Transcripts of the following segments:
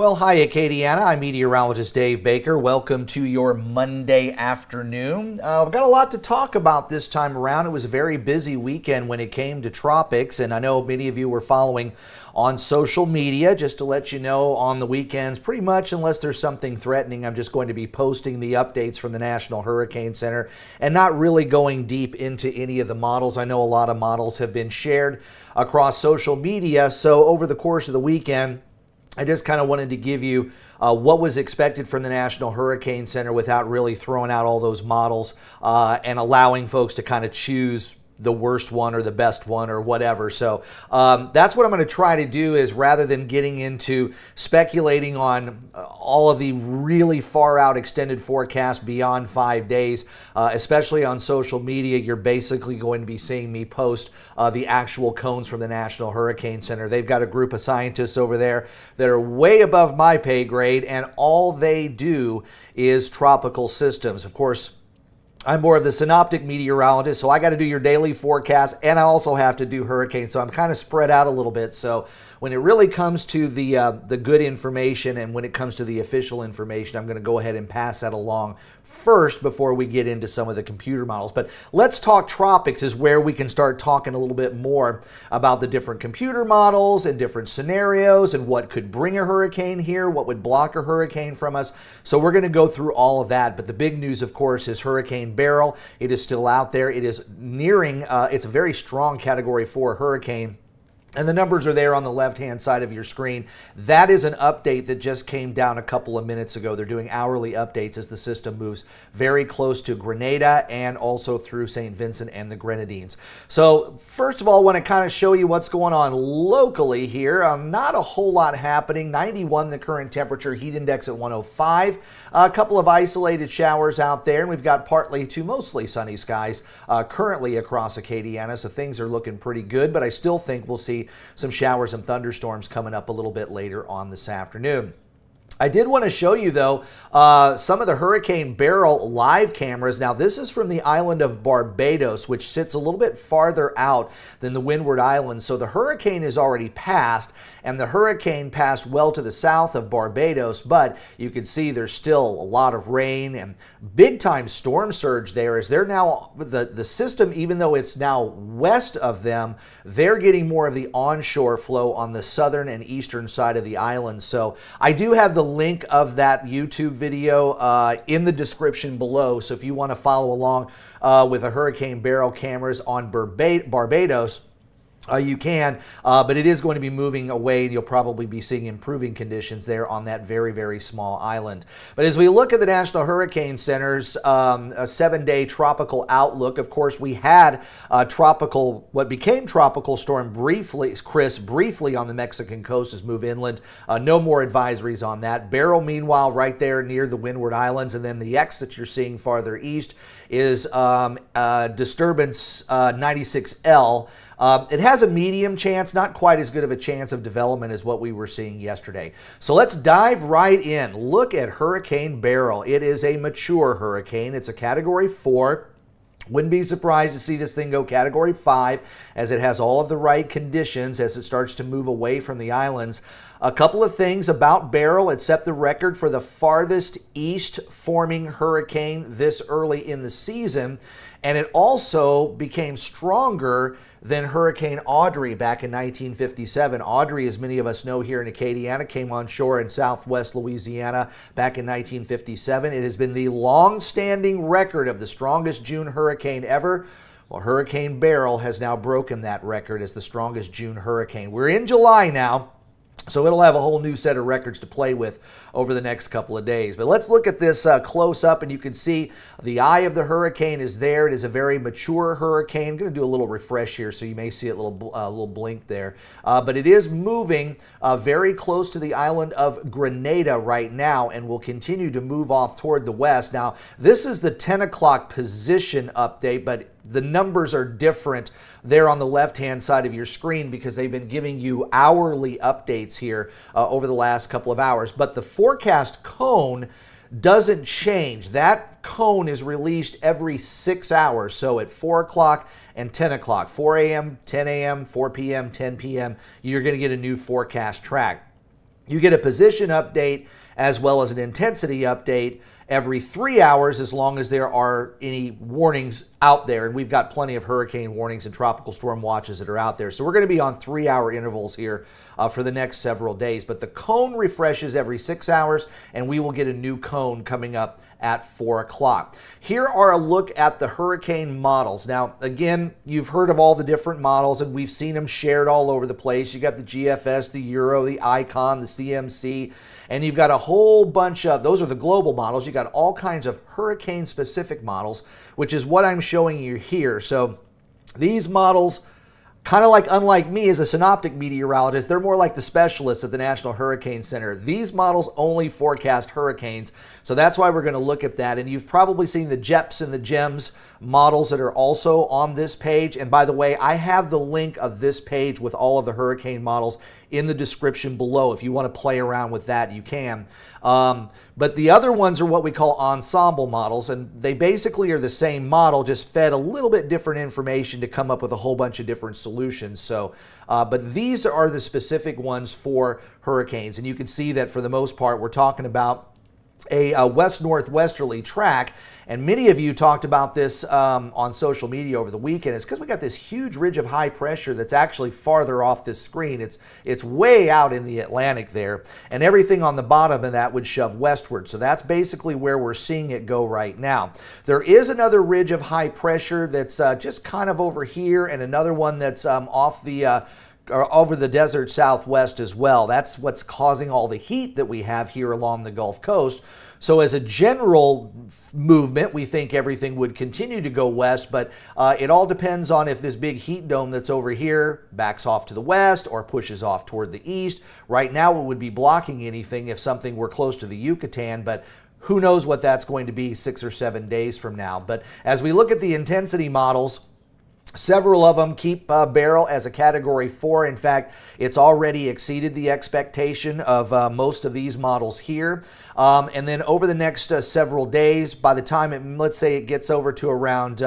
Well, hi, Acadiana. I'm Meteorologist Dave Baker. Welcome to your Monday afternoon. We've got a lot to talk about this time around. It was a very busy weekend when it came to tropics, and I know many of you were following on social media. Just to let you know, on the weekends, pretty much unless there's something threatening, I'm just going to be posting the updates from the National Hurricane Center and not really going deep into any of the models. I know a lot of models have been shared across social media, so over the course of the weekend, I just kind of wanted to give you what was expected from the National Hurricane Center without really throwing out all those models and allowing folks to kind of choose the worst one or the best one or whatever. So that's what I'm going to try to do, is rather than getting into speculating on all of the really far out extended forecasts beyond 5 days, especially on social media, you're basically going to be seeing me post the actual cones from the National Hurricane Center. They've got a group of scientists over there that are way above my pay grade, and all they do is tropical systems. Of course, I'm more of the synoptic meteorologist, so I got to do your daily forecast, and I also have to do hurricanes, so I'm kind of spread out a little bit. So when it really comes to the good information and when it comes to the official information, I'm going to go ahead and pass that along first before we get into some of the computer models. But let's talk tropics, is where we can start talking a little bit more about the different computer models and different scenarios and what could bring a hurricane here, what would block a hurricane from us. So we're going to go through all of that. But the big news, of course, is Hurricane Beryl. It is still out there. It is nearing, it's a very strong Category 4 hurricane. And the numbers are there on the left-hand side of your screen. That is an update that just came down a couple of minutes ago. They're doing hourly updates as the system moves very close to Grenada and also through St. Vincent and the Grenadines. So first of all, I want to kind of show you what's going on locally here. Not a whole lot happening. 91 the current temperature, heat index at 105. A couple of isolated showers out there, and we've got partly to mostly sunny skies currently across Acadiana, so things are looking pretty good, but I still think we'll see some showers and thunderstorms coming up a little bit later on this afternoon. I did want to show you, though, some of the Hurricane Beryl live cameras. Now, this is from the island of Barbados, which sits a little bit farther out than the Windward Islands. So the hurricane is already passed, and the hurricane passed well to the south of Barbados, but you can see there's still a lot of rain and big-time storm surge there, as they're now, the system, even though it's now west of them, they're getting more of the onshore flow on the southern and eastern side of the island. So I do have the link of that YouTube video in the description below, so if you want to follow along with the Hurricane Beryl cameras on Barbados, you can, but it is going to be moving away, and you'll probably be seeing improving conditions there on that very, very small island. But as we look at the National Hurricane Center's a 7-day tropical outlook, of course, we had what became tropical storm Chris briefly on the Mexican coast as move inland. No more advisories on that. Beryl, meanwhile, right there near the Windward Islands, and then the X that you're seeing farther east is disturbance 96L. It has a medium chance, not quite as good of a chance of development as what we were seeing yesterday. So let's dive right in. Look at Hurricane Beryl. It is a mature hurricane. It's a Category 4. Wouldn't be surprised to see this thing go Category 5, as it has all of the right conditions as it starts to move away from the islands. A couple of things about Beryl. It set the record for the farthest east forming hurricane this early in the season, and it also became stronger than Hurricane Audrey back in 1957. Audrey, as many of us know here in Acadiana, came on shore in southwest Louisiana back in 1957. It has been the long-standing record of the strongest June hurricane ever. Well, Hurricane Beryl has now broken that record as the strongest June hurricane. We're in July now, so it'll have a whole new set of records to play with over the next couple of days. But let's look at this close up, and you can see the eye of the hurricane is there. It is a very mature hurricane. I'm going to do a little refresh here, so you may see a little blink there. But it is moving very close to the island of Grenada right now, and will continue to move off toward the west. Now, this is the 10 o'clock position update, but the numbers are different there on the left-hand side of your screen because they've been giving you hourly updates here over the last couple of hours. But the forecast cone doesn't change. That cone is released every 6 hours. So at 4 o'clock and 10 o'clock, 4 a.m., 10 a.m., 4 p.m., 10 p.m., you're going to get a new forecast track. You get a position update as well as an intensity update every 3 hours, as long as there are any warnings out there. And we've got plenty of hurricane warnings and tropical storm watches that are out there. So we're going to be on 3-hour intervals here for the next several days. But the cone refreshes every 6 hours, and we will get a new cone coming up at 4 o'clock. Here are a look at the hurricane models. Now, again, you've heard of all the different models, and we've seen them shared all over the place. You got the GFS, the Euro, the Icon, the CMC, and you've got a whole bunch of, those are the global models. You got all kinds of hurricane-specific models, which is what I'm showing you here. So these models, kind of like, unlike me as a synoptic meteorologist, they're more like the specialists at the National Hurricane Center. These models only forecast hurricanes, so that's why we're going to look at that. And you've probably seen the JEPS and the GEMS models that are also on this page. And by the way, I have the link of this page with all of the hurricane models in the description below. If you want to play around with that, you can. But the other ones are what we call ensemble models, and they basically are the same model, just fed a little bit different information to come up with a whole bunch of different solutions. So, but these are the specific ones for hurricanes, and you can see that for the most part, we're talking about a west-northwesterly track. And many of you talked about this on social media over the weekend. It's because we got this huge ridge of high pressure that's actually farther off this screen. It's way out in the Atlantic there, and everything on the bottom of that would shove westward. So that's basically where we're seeing it go right now. There is another ridge of high pressure that's just kind of over here, and another one that's off the over the desert southwest as well. That's what's causing all the heat that we have here along the Gulf Coast. So as a general movement, we think everything would continue to go west, but it all depends on if this big heat dome that's over here backs off to the west or pushes off toward the east. Right now it would be blocking anything if something were close to the Yucatan, but who knows what that's going to be 6 or 7 days from now. But as we look at the intensity models, several of them keep Beryl as a Category 4. In fact, it's already exceeded the expectation of most of these models here. And then over the next several days, by the time let's say it gets over to around,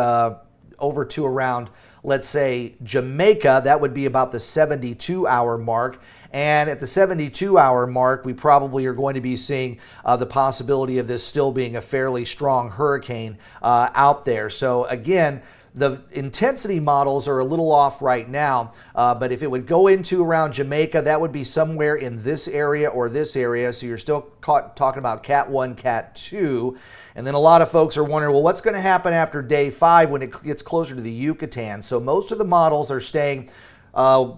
let's say Jamaica, that would be about the 72-hour mark. And at the 72-hour mark, we probably are going to be seeing the possibility of this still being a fairly strong hurricane out there. So again, the intensity models are a little off right now, but if it would go into around Jamaica, that would be somewhere in this area or this area. So you're still talking about Cat 1, Cat 2. And then a lot of folks are wondering, well, what's going to happen after day 5 when it gets closer to the Yucatan? So most of the models are staying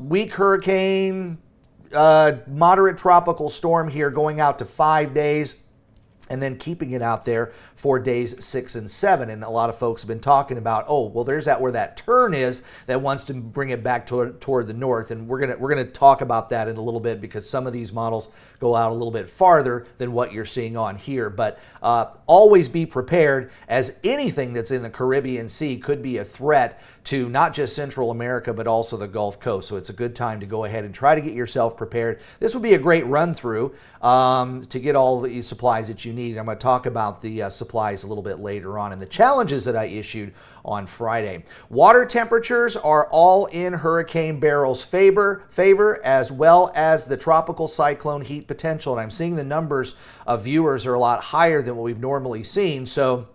weak hurricane, moderate tropical storm here going out to 5 days, and then keeping it out there for days 6 and 7. And a lot of folks have been talking about, oh, well, there's that where that turn is that wants to bring it back toward the north. And we're gonna talk about that in a little bit, because some of these models go out a little bit farther than what you're seeing on here. But always be prepared, as anything that's in the Caribbean Sea could be a threat to not just Central America, but also the Gulf Coast. So it's a good time to go ahead and try to get yourself prepared. This would be a great run through to get all the supplies that you need. I'm going to talk about the supplies a little bit later on, and the challenges that I issued on Friday. Water temperatures are all in Hurricane Beryl's favor, as well as the tropical cyclone heat potential. And I'm seeing the numbers of viewers are a lot higher than what we've normally seen. So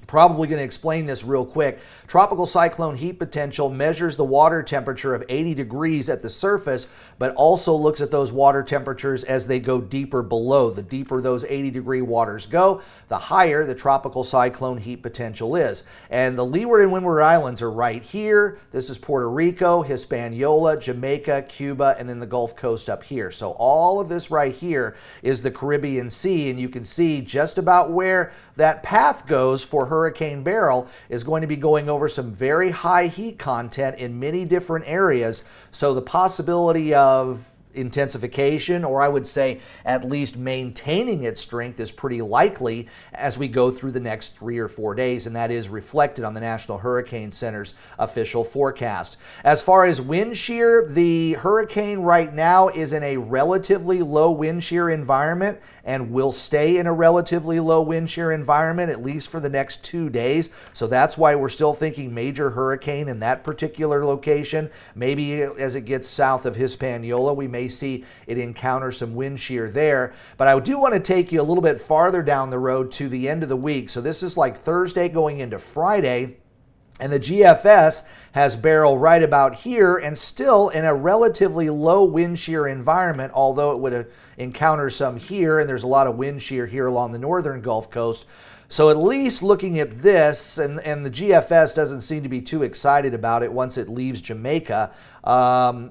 probably going to explain this real quick. Tropical cyclone heat potential measures the water temperature of 80 degrees at the surface, but also looks at those water temperatures as they go deeper below. The deeper those 80-degree waters go, the higher the tropical cyclone heat potential is. And the Leeward and Windward Islands are right here. This is Puerto Rico, Hispaniola, Jamaica, Cuba, and then the Gulf Coast up here. So all of this right here is the Caribbean Sea, and you can see just about where that path goes for Hurricane Beryl is going to be going over some very high heat content in many different areas. So the possibility of intensification, or I would say at least maintaining its strength, is pretty likely as we go through the next 3 or 4 days, and that is reflected on the National Hurricane Center's official forecast. As far as wind shear, the hurricane right now is in a relatively low wind shear environment and will stay in a relatively low wind shear environment at least for the next 2 days. So that's why we're still thinking major hurricane in that particular location. Maybe as it gets south of Hispaniola, we may may see it encounter some wind shear there. But I do want to take you a little bit farther down the road to the end of the week. So this is like Thursday going into Friday. And the GFS has Beryl right about here and still in a relatively low wind shear environment, although it would encounter some here, and there's a lot of wind shear here along the northern Gulf Coast. So at least looking at this, and the GFS doesn't seem to be too excited about it once it leaves Jamaica.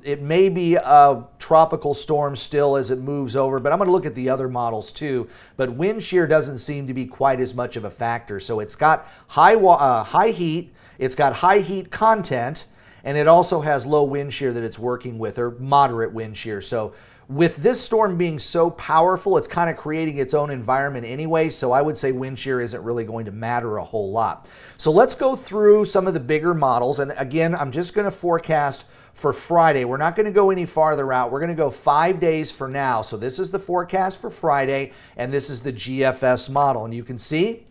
It may be a tropical storm still as it moves over, but I'm going to look at the other models too. But wind shear doesn't seem to be quite as much of a factor. So it's got high heat. It's got high heat content, and it also has low wind shear that it's working with, or moderate wind shear. So with this storm being so powerful, it's kind of creating its own environment anyway, so I would say wind shear isn't really going to matter a whole lot. So let's go through some of the bigger models, and again, I'm just going to forecast for Friday. We're not going to go any farther out. We're going to go 5 days for now. So this is the forecast for Friday, and this is the GFS model, and you can see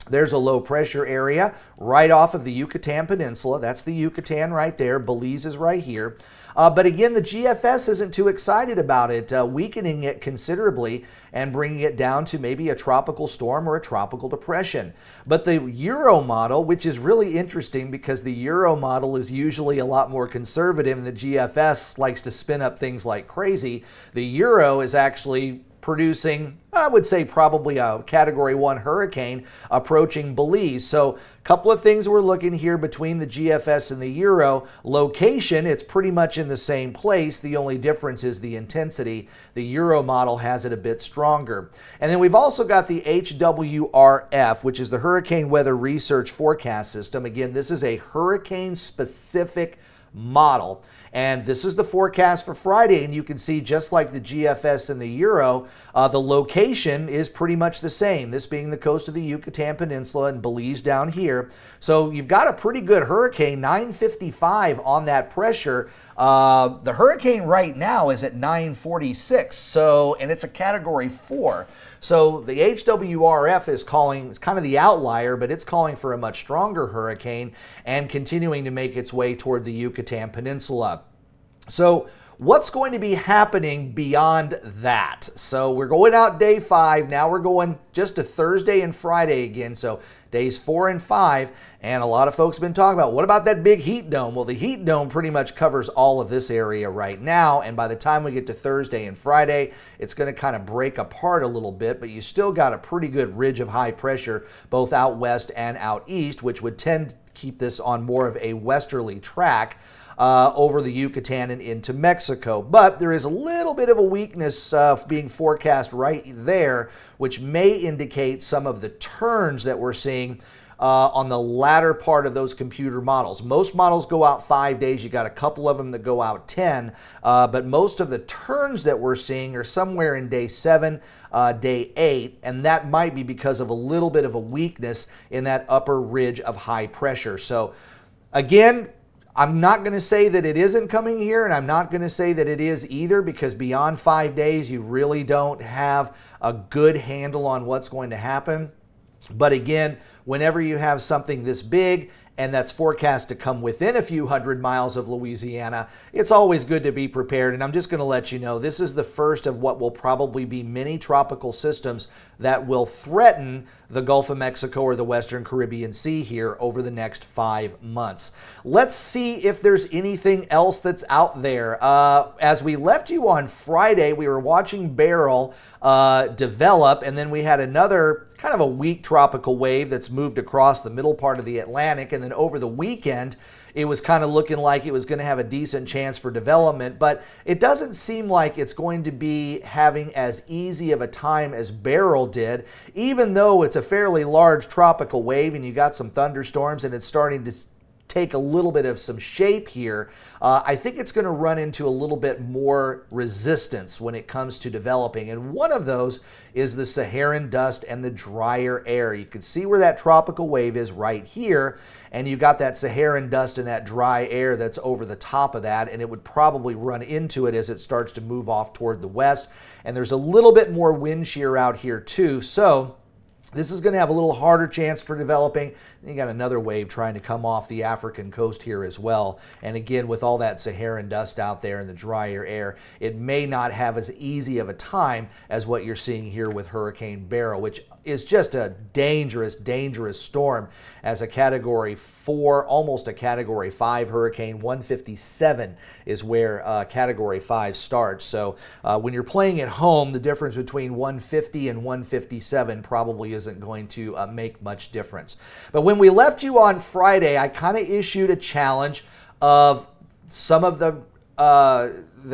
there's a low pressure area right off of the Yucatan Peninsula. That's the Yucatan right there. Belize is right here. But again, the GFS isn't too excited about it, weakening it considerably and bringing it down to maybe a tropical storm or a tropical depression. But the Euro model, which is really interesting because the Euro model is usually a lot more conservative and the GFS likes to spin up things like crazy, the Euro is actually producing, I would say, probably a Category 1 hurricane approaching Belize. So a couple of things we're looking here between the GFS and the Euro. Location, it's pretty much in the same place. The only difference is the intensity. The Euro model has it a bit stronger. And then we've also got the HWRF, which is the Hurricane Weather Research Forecast System. Again, this is a hurricane-specific model. And this is the forecast for Friday, and you can see just like the GFS and the Euro, the location is pretty much the same, this being the coast of the Yucatan Peninsula and Belize down here. So you've got a pretty good hurricane, 955 on that pressure. The hurricane right now is at 946, so, and it's a Category 4. So the HWRF is calling, it's kind of the outlier, but it's calling for a much stronger hurricane and continuing to make its way toward the Yucatan Peninsula. So what's going to be happening beyond that? So we're going out day 5. Now we're going just to Thursday and Friday again. So days 4 and 5. And a lot of folks have been talking about, what about that big heat dome? Well, the heat dome pretty much covers all of this area right now. And by the time we get to Thursday and Friday, it's going to kind of break apart a little bit, but you still got a pretty good ridge of high pressure, both out west and out east, which would tend to keep this on more of a westerly track over the Yucatan and into Mexico. But there is a little bit of a weakness being forecast right there, which may indicate some of the turns that we're seeing on the latter part of those computer models. Most models go out 5 days. You got a couple of them that go out 10, but most of the turns that we're seeing are somewhere in day 7, day 8, and that might be because of a little bit of a weakness in that upper ridge of high pressure. So again, I'm not going to say that it isn't coming here, and I'm not going to say that it is either, because beyond 5 days, you really don't have a good handle on what's going to happen. But again, whenever you have something this big and that's forecast to come within a few hundred miles of Louisiana, it's always good to be prepared. And I'm just going to let you know, this is the first of what will probably be many tropical systems that will threaten the Gulf of Mexico or the Western Caribbean Sea here over the next 5 months. Let's see if there's anything else that's out there. As we left you on Friday, we were watching Beryl develop, and then we had another kind of a weak tropical wave that's moved across the middle part of the Atlantic, and then over the weekend it was kind of looking like it was going to have a decent chance for development, but it doesn't seem like it's going to be having as easy of a time as Beryl did, even though it's a fairly large tropical wave and you got some thunderstorms and it's starting to take a little bit of some shape here. I think it's going to run into a little bit more resistance when it comes to developing, and one of those is the Saharan dust and the drier air. You can see where that tropical wave is right here, and you got that Saharan dust and that dry air that's over the top of that, and it would probably run into it as it starts to move off toward the west. And there's a little bit more wind shear out here too, so this is going to have a little harder chance for developing. You got another wave trying to come off the African coast here as well. And again, with all that Saharan dust out there and the drier air, it may not have as easy of a time as what you're seeing here with Hurricane Beryl, which is just a dangerous, dangerous storm as a Category 4, almost a Category 5 hurricane. 157 is where Category 5 starts. So when you're playing at home, the difference between 150 and 157 probably isn't going to make much difference. But when we left you on Friday, I kind of issued a challenge of some of the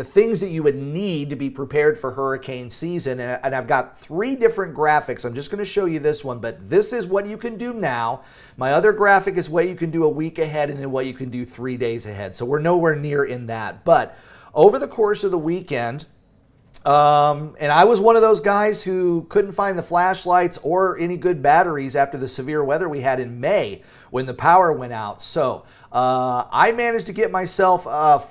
things that you would need to be prepared for hurricane season. And I've got 3 different graphics. I'm just going to show you this one, but this is what you can do now. My other graphic is what you can do a week ahead and then what you can do 3 days ahead. So we're nowhere near in that. But over the course of the weekend, and I was one of those guys who couldn't find the flashlights or any good batteries after the severe weather we had in May when the power went out. So I managed to get myself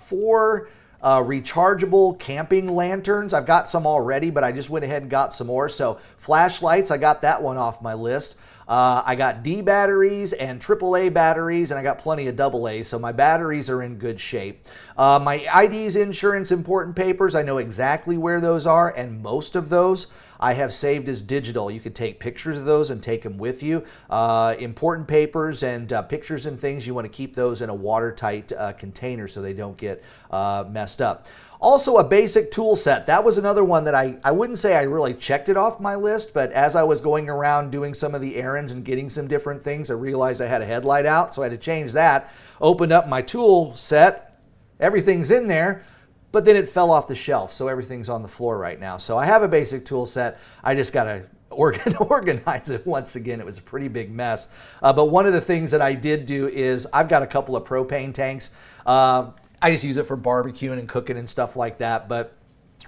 4 rechargeable camping lanterns. I've got some already, but I just went ahead and got some more. So flashlights, I got that one off my list. I got D batteries and AAA batteries, and I got plenty of AA, so my batteries are in good shape. My IDs, insurance, important papers, I know exactly where those are, and most of those I have saved as digital. You could take pictures of those and take them with you. Important papers and pictures and things, you want to keep those in a watertight container so they don't get messed up. Also, a basic tool set. That was another one that I wouldn't say I really checked it off my list, but as I was going around doing some of the errands and getting some different things, I realized I had a headlight out, so I had to change that. Opened up my tool set. Everything's in there, but then it fell off the shelf, so everything's on the floor right now. So I have a basic tool set. I just got to organize it once again. It was a pretty big mess. But one of the things that I did do is I've got a couple of propane tanks. I just use it for barbecuing and cooking and stuff like that, but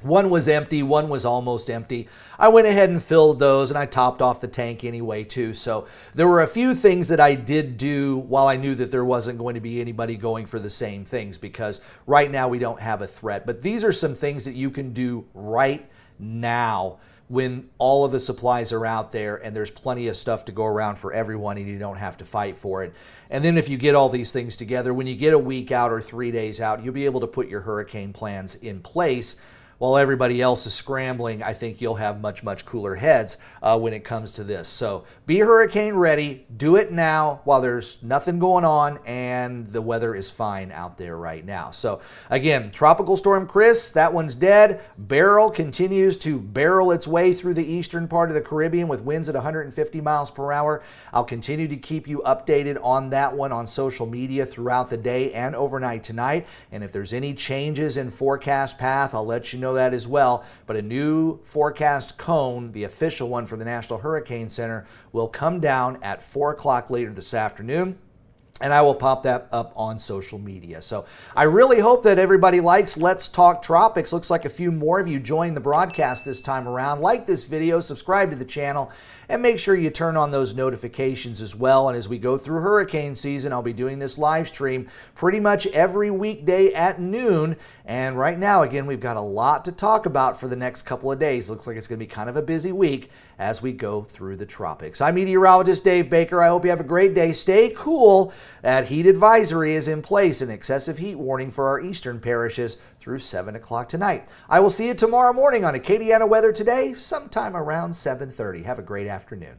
one was empty, one was almost empty. I went ahead and filled those, and I topped off the tank anyway too. So there were a few things that I did do while I knew that there wasn't going to be anybody going for the same things, because right now we don't have a threat. But these are some things that you can do right now when all of the supplies are out there and there's plenty of stuff to go around for everyone and you don't have to fight for it. And then if you get all these things together, when you get a week out or 3 days out, you'll be able to put your hurricane plans in place. While everybody else is scrambling, I think you'll have much, much cooler heads when it comes to this. So be hurricane ready. Do it now while there's nothing going on and the weather is fine out there right now. So again, Tropical Storm Chris, that one's dead. Beryl continues to barrel its way through the eastern part of the Caribbean with winds at 150 miles per hour. I'll continue to keep you updated on that one on social media throughout the day and overnight tonight. And if there's any changes in forecast path, I'll let you know that as well. But a new forecast cone, the official one from the National Hurricane Center, will come down at 4 o'clock later this afternoon. And I will pop that up on social media. So I really hope that everybody likes Let's Talk Tropics. Looks like a few more of you joined the broadcast this time around. Like this video, subscribe to the channel, and make sure you turn on those notifications as well. And as we go through hurricane season, I'll be doing this live stream pretty much every weekday at noon. And right now, again, we've got a lot to talk about for the next couple of days. Looks like it's going to be kind of a busy week as we go through the tropics. I'm Meteorologist Dave Baker. I hope you have a great day. Stay cool. That heat advisory is in place, an excessive heat warning for our eastern parishes through 7 o'clock tonight. I will see you tomorrow morning on Acadiana Weather Today, sometime around 7:30. Have a great afternoon.